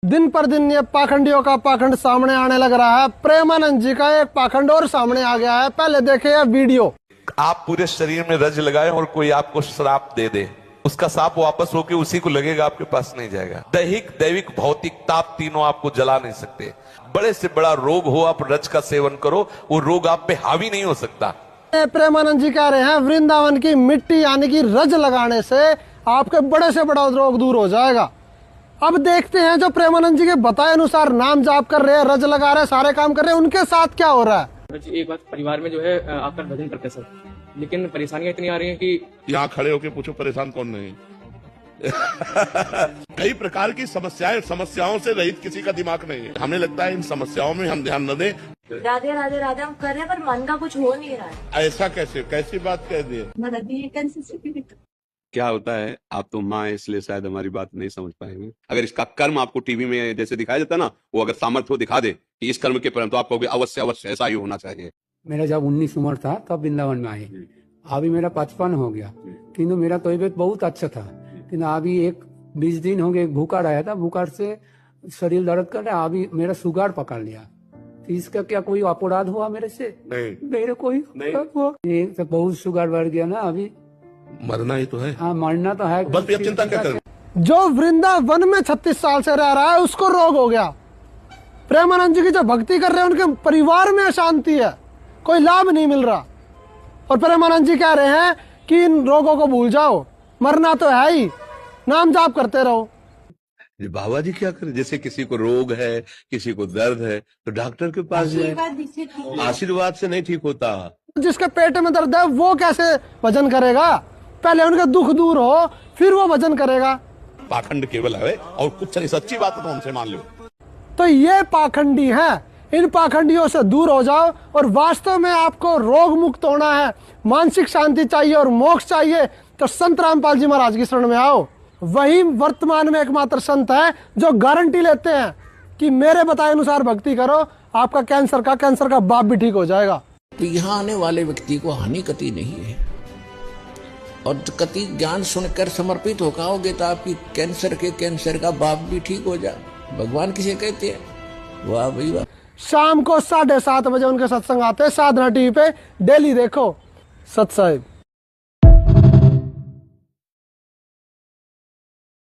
दिन पर दिन ये पाखंडियों का पाखंड सामने आने लग रहा है। प्रेमानंद जी का एक पाखंड और सामने आ गया है। पहले देखे यह वीडियो। आप पूरे शरीर में रज लगाए और कोई आपको श्राप दे दे, उसका सांप वापस होके उसी को लगेगा, आपके पास नहीं जाएगा। दैहिक, दैविक, भौतिक ताप तीनों आपको जला नहीं सकते। बड़े से बड़ा रोग हो, आप रज का सेवन करो, वो रोग आप पे हावी नहीं हो सकता। प्रेमानंद जी कह रहे हैं वृंदावन की मिट्टी यानी कि रज लगाने से आपके बड़े से बड़ा रोग दूर हो जाएगा। अब देखते हैं जो प्रेमानंद जी के बताए अनुसार नाम जाप कर रहे हैं, रज लगा रहे हैं, सारे काम कर रहे हैं, उनके साथ क्या हो रहा है। एक बात, परिवार में जो है आपका भजन करते हैं सब, लेकिन परेशानियां इतनी आ रही हैं कि यहाँ खड़े होके पूछो परेशान कौन नहीं। कई प्रकार की समस्याओं से रहित किसी का दिमाग नहीं है। हमें लगता है इन समस्याओं में हम ध्यान न दें। राधे राधे राधे हम कर रहे हैं पर मन का कुछ हो नहीं रहा है। ऐसा कैसी बात कह दी। क्या होता है, आप तो माँ है इसलिए शायद हमारी बात नहीं समझ पाएंगे। अगर इसका कर्म आपको टीवी में जैसे दिखाया जाता है ना, वो अगर सामर्थ्य दिखा दे कि इस कर्म के परिणाम, तो आप कहोगे अवश्य अवश्य ऐसा ही होना चाहिए। मेरा जब 19 उम्र था तब वृंदावन में आए, अभी मेरा 55 हो गया, किंतु मेरा तबीयत बहुत अच्छा था। किंतु अभी 20 दिन हो गए भूखा रहा था, भूखा से शरीर दर्द कर रहा है। अभी मेरा शुगर पकड़ लिया, तो इसका क्या कोई अपराध हुआ मेरे से? नहीं, मेरे कोई हुआ? ये तो बहुत शुगर बढ़ गया ना, अभी मरना ही तो है। हाँ, मरना तो है, बस अब चिंता क्या करें। जो वृंदावन में 36 साल से रह रहा है उसको रोग हो गया। प्रेमानंद जी की जो भक्ति कर रहे हैं उनके परिवार में अशांति है, कोई लाभ नहीं मिल रहा। और प्रेमानंद जी कह रहे हैं कि इन रोगों को भूल जाओ, मरना तो है ही, नाम जाप करते रहो। बाबा जी क्या करे, जैसे किसी को रोग है, किसी को दर्द है, तो डॉक्टर के पास जाए। आशीर्वाद से नहीं ठीक होता। जिसके पेट में दर्द है वो कैसे भजन करेगा? पहले उनका दुख दूर हो फिर वो भजन करेगा। पाखंड केवल है और कुछ नहीं, सच्ची बात तो हमसे मान लो। तो ये पाखंडी हैं, इन पाखंडियों से दूर हो जाओ और वास्तव में आपको रोग मुक्त होना है, मानसिक शांति चाहिए और मोक्ष चाहिए, तो संत रामपाल जी महाराज की शरण में आओ। वही वर्तमान में एकमात्र संत है जो गारंटी लेते हैं कि मेरे बताए अनुसार भक्ति करो, आपका कैंसर का बाप भी ठीक हो जाएगा। तो यहाँ आने वाले व्यक्ति को हानि कति नहीं है, और कति ज्ञान सुनकर समर्पित हो पाओगे तो आपकी कैंसर का बाप भी ठीक हो जाए। भगवान किसे कहते हैं? वाह भाई वाह। शाम को 7:30 बजे उनके सत्संग आते हैं साधना टीवी पे, डेली देखो सत्संग।